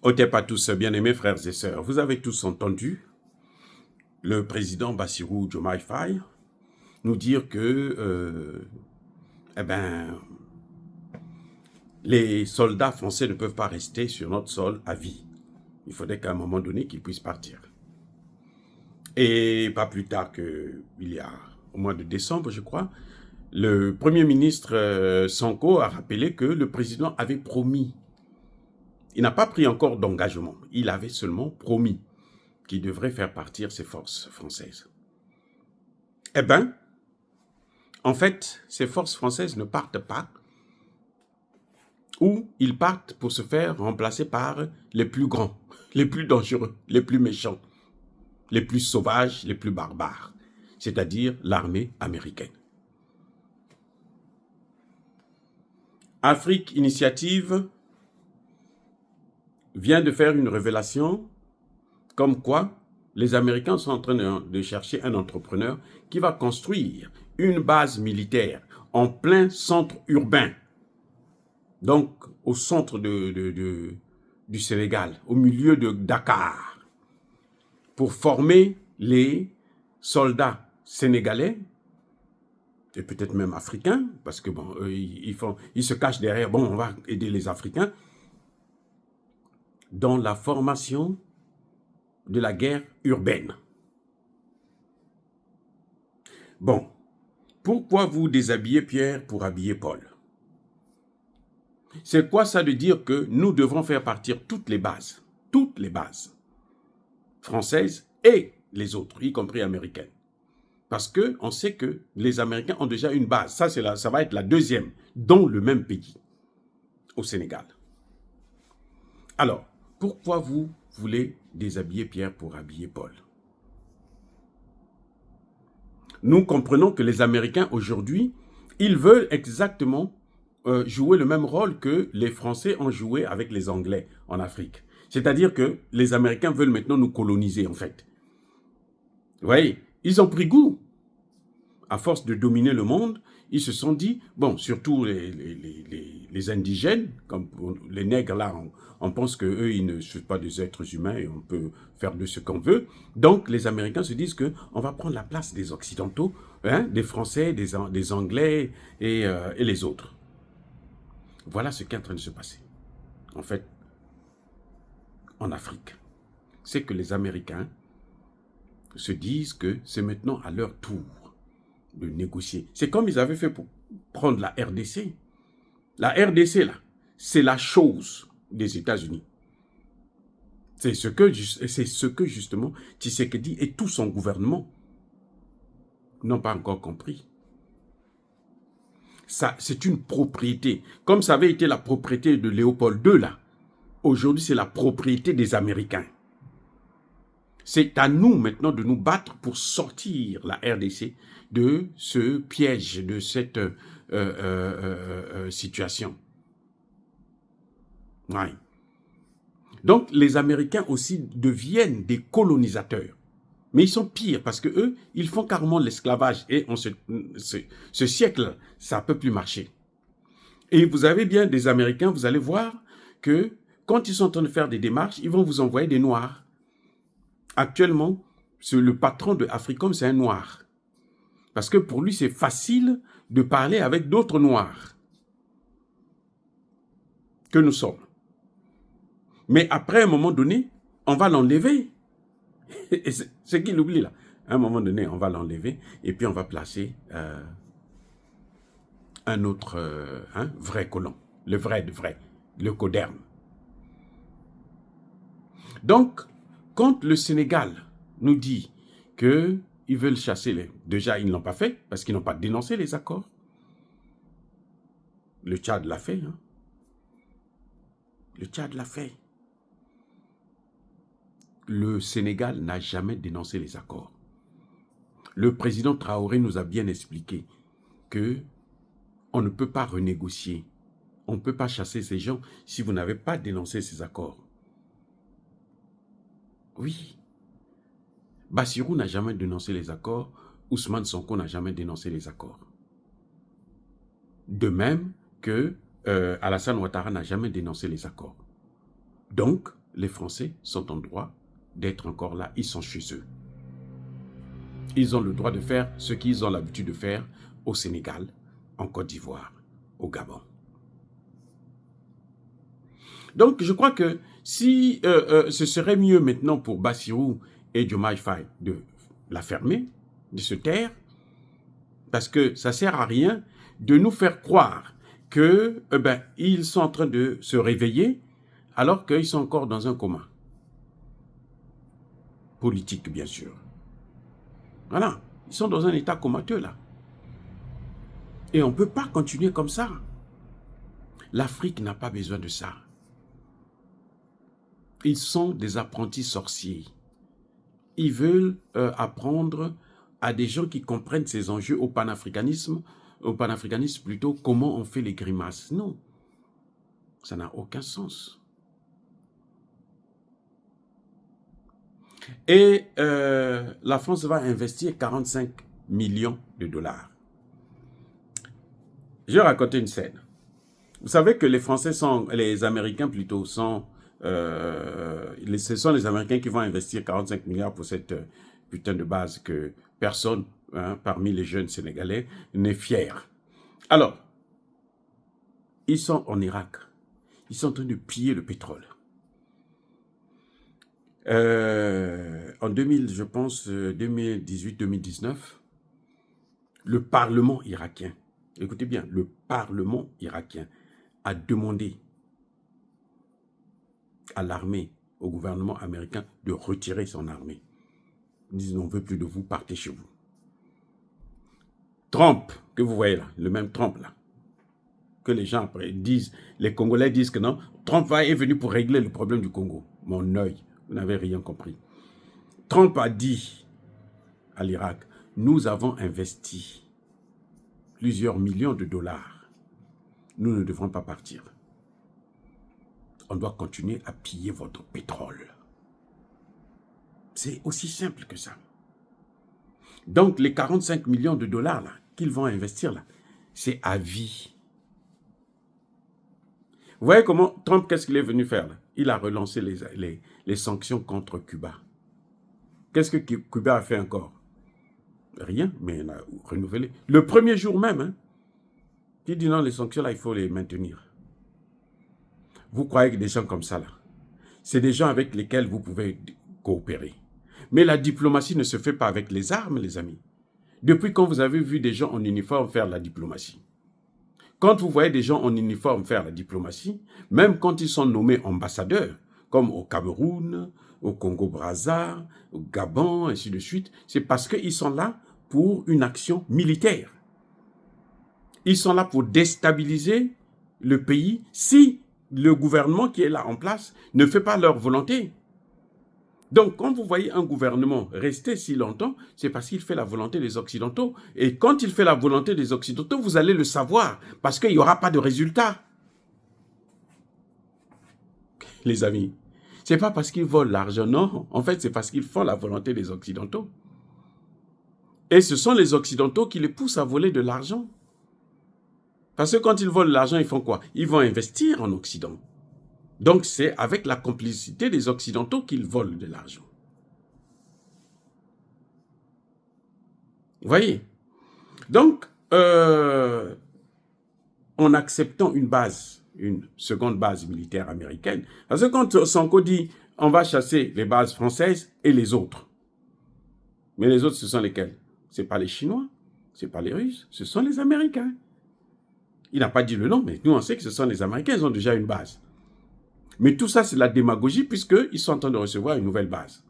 Otep à tous, bien-aimés frères et sœurs. Vous avez tous entendu le président Bassirou Diomaye Faye nous dire que les soldats français ne peuvent pas rester sur notre sol à vie. Il faudrait qu'à un moment donné, qu'ils puissent partir. Et pas plus tard qu'il y a au mois de décembre, je crois, le Premier ministre Sonko a rappelé que le président avait promis. Il n'a pas pris encore d'engagement. Il avait seulement promis qu'il devrait faire partir ses forces françaises. Eh bien, en fait, ces forces françaises ne partent pas, ou ils partent pour se faire remplacer par les plus grands, les plus dangereux, les plus méchants, les plus sauvages, les plus barbares, c'est-à-dire l'armée américaine. Afrique Initiative vient de faire une révélation comme quoi les Américains sont en train de chercher un entrepreneur qui va construire une base militaire en plein centre urbain, donc au centre du Sénégal, au milieu de Dakar, pour former les soldats sénégalais, et peut-être même africains, parce que bon, ils se cachent derrière, bon, on va aider les Africains, dans la formation de la guerre urbaine. Bon, pourquoi vous déshabillez Pierre pour habiller Paul? C'est quoi ça de dire que nous devrons faire partir toutes les bases françaises et les autres, y compris américaines? Parce qu'on sait que les Américains ont déjà une base. Ça va être la deuxième, dans le même pays, au Sénégal. Alors, pourquoi vous voulez déshabiller Pierre pour habiller Paul? Nous comprenons que les Américains, aujourd'hui, ils veulent exactement jouer le même rôle que les Français ont joué avec les Anglais en Afrique. C'est-à-dire que les Américains veulent maintenant nous coloniser, en fait. Vous voyez, ils ont pris goût. À force de dominer le monde, ils se sont dit, bon, surtout les indigènes, comme les nègres là, on pense qu'eux, ils ne sont pas des êtres humains et on peut faire de ce qu'on veut. Donc, les Américains se disent qu'on va prendre la place des Occidentaux, hein, des Français, des Anglais et les autres. Voilà ce qui est en train de se passer, en fait, en Afrique. C'est que les Américains se disent que c'est maintenant à leur tour de négocier. C'est comme ils avaient fait pour prendre la RDC. La RDC, là, c'est la chose des États-Unis. C'est ce que justement Tshisekedi et tout son gouvernement n'ont pas encore compris. Ça, c'est une propriété. Comme ça avait été la propriété de Léopold II, là. Aujourd'hui, c'est la propriété des Américains. C'est à nous maintenant de nous battre pour sortir la RDC de ce piège, de cette situation. Ouais. Donc, les Américains aussi deviennent des colonisateurs. Mais ils sont pires parce que eux, ils font carrément l'esclavage. Et ce siècle, ça ne peut plus marcher. Et vous avez bien des Américains, vous allez voir que quand ils sont en train de faire des démarches, ils vont vous envoyer des Noirs. Actuellement, le patron de Africom, c'est un Noir. Parce que pour lui, c'est facile de parler avec d'autres Noirs que nous sommes. Mais après, à un moment donné, on va l'enlever. C'est qu'il oublie là. À un moment donné, on va l'enlever et puis on va placer un autre vrai colon. Le vrai de vrai. Le coderme. Donc, quand le Sénégal nous dit qu'ils veulent chasser Déjà, ils ne l'ont pas fait parce qu'ils n'ont pas dénoncé les accords. Le Tchad l'a fait. Hein. Le Tchad l'a fait. Le Sénégal n'a jamais dénoncé les accords. Le président Traoré nous a bien expliqué qu'on ne peut pas renégocier. On ne peut pas chasser ces gens si vous n'avez pas dénoncé ces accords. Oui. Bassirou n'a jamais dénoncé les accords. Ousmane Sonko n'a jamais dénoncé les accords. De même que Alassane Ouattara n'a jamais dénoncé les accords. Donc, les Français sont en droit d'être encore là. Ils sont chez eux. Ils ont le droit de faire ce qu'ils ont l'habitude de faire au Sénégal, en Côte d'Ivoire, au Gabon. Donc, je crois que si ce serait mieux maintenant pour Bassirou et Diomaye Faye de la fermer, de se taire, parce que ça ne sert à rien de nous faire croire que ils sont en train de se réveiller alors qu'ils sont encore dans un coma. Politique, bien sûr. Voilà, ils sont dans un état comateux, là. Et on ne peut pas continuer comme ça. L'Afrique n'a pas besoin de ça. Ils sont des apprentis sorciers. Ils veulent apprendre à des gens qui comprennent ces enjeux au panafricanisme plutôt, comment on fait les grimaces. Non, ça n'a aucun sens. Et la France va investir 45 millions de dollars. Je vais raconter une scène. Vous savez que les Français les Américains plutôt ce sont les Américains qui vont investir 45 milliards pour cette putain de base que personne, parmi les jeunes Sénégalais, n'est fier. Alors, ils sont en Irak. Ils sont en train de piller le pétrole. En 2018-2019, le Parlement irakien, écoutez bien, le Parlement irakien a demandé à l'armée, au gouvernement américain, de retirer son armée. Ils disent, on ne veut plus de vous, partez chez vous. Trump, que vous voyez là, le même Trump là, que les gens après disent, les Congolais disent que non, Trump est venu pour régler le problème du Congo. Mon œil, vous n'avez rien compris. Trump a dit à l'Irak, nous avons investi plusieurs millions de dollars. Nous ne devrons pas partir. On doit continuer à piller votre pétrole. C'est aussi simple que ça. Donc, les 45 millions de dollars là qu'ils vont investir là, c'est à vie. Vous voyez comment Trump, qu'est-ce qu'il est venu faire là? Il a relancé les sanctions contre Cuba. Qu'est-ce que Cuba a fait encore? Rien, mais il a renouvelé. Le premier jour même, il dit non, les sanctions là, il faut les maintenir. Vous croyez que des gens comme ça là, c'est des gens avec lesquels vous pouvez coopérer. Mais la diplomatie ne se fait pas avec les armes, les amis. Depuis quand vous avez vu des gens en uniforme faire la diplomatie? Quand vous voyez des gens en uniforme faire la diplomatie, même quand ils sont nommés ambassadeurs, comme au Cameroun, au Congo-Brazza, au Gabon, ainsi de suite, c'est parce qu'ils sont là pour une action militaire. Ils sont là pour déstabiliser le pays si le gouvernement qui est là en place ne fait pas leur volonté. Donc, quand vous voyez un gouvernement rester si longtemps, c'est parce qu'il fait la volonté des Occidentaux. Et quand il fait la volonté des Occidentaux, vous allez le savoir, parce qu'il n'y aura pas de résultat. Les amis, ce n'est pas parce qu'ils volent l'argent, non. En fait, c'est parce qu'ils font la volonté des Occidentaux. Et ce sont les Occidentaux qui les poussent à voler de l'argent. Parce que quand ils volent l'argent, ils font quoi? Ils vont investir en Occident. Donc, c'est avec la complicité des Occidentaux qu'ils volent de l'argent. Vous voyez? Donc, en acceptant une seconde base militaire américaine, parce que quand Sonko dit « on va chasser les bases françaises et les autres », mais les autres, ce sont lesquels? Ce n'est pas les Chinois, ce n'est pas les Russes, ce sont les Américains. Il n'a pas dit le nom, mais nous, on sait que ce sont les Américains, ils ont déjà une base. Mais tout ça, c'est la démagogie puisqu'ils sont en train de recevoir une nouvelle base.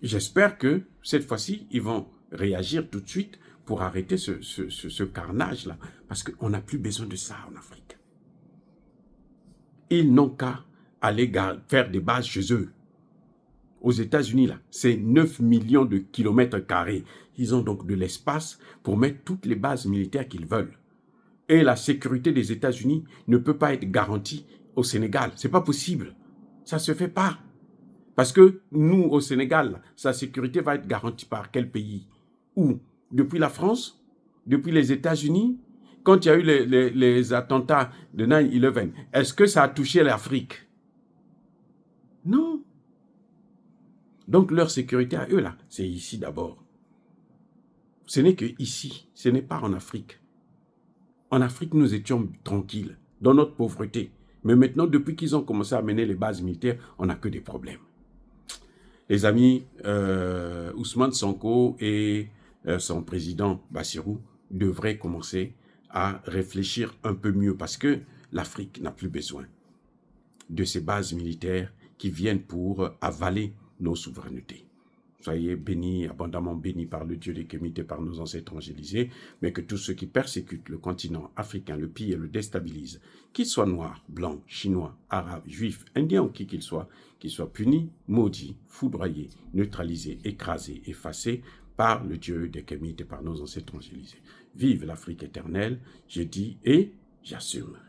J'espère que cette fois-ci, ils vont réagir tout de suite pour arrêter ce carnage-là. Parce qu'on n'a plus besoin de ça en Afrique. Ils n'ont qu'à aller faire des bases chez eux. Aux États-Unis, là, c'est 9 millions de kilomètres carrés. Ils ont donc de l'espace pour mettre toutes les bases militaires qu'ils veulent. Et la sécurité des États-Unis ne peut pas être garantie au Sénégal. Ce n'est pas possible. Ça ne se fait pas. Parce que nous, au Sénégal, sa sécurité va être garantie par quel pays? Où? Depuis la France? Depuis les États-Unis? Quand il y a eu les attentats de 9/11, est-ce que ça a touché l'Afrique? Non. Donc leur sécurité à eux, là, c'est ici d'abord. Ce n'est que ici, ce n'est pas en Afrique. En Afrique, nous étions tranquilles, dans notre pauvreté. Mais maintenant, depuis qu'ils ont commencé à mener les bases militaires, on n'a que des problèmes. Les amis, Ousmane Sonko et son président Bassirou devraient commencer à réfléchir un peu mieux parce que l'Afrique n'a plus besoin de ces bases militaires qui viennent pour avaler nos souverainetés. Soyez bénis, abondamment bénis par le Dieu des Kémites et par nos ancêtres angélisés, mais que tous ceux qui persécutent le continent africain, le pillent et le déstabilisent, qu'ils soient noirs, blancs, chinois, arabes, juifs, indiens ou qui qu'ils soient punis, maudits, foudroyés, neutralisés, écrasés, effacés par le Dieu des Kémites et par nos ancêtres angélisés. Vive l'Afrique éternelle, je dis et j'assume.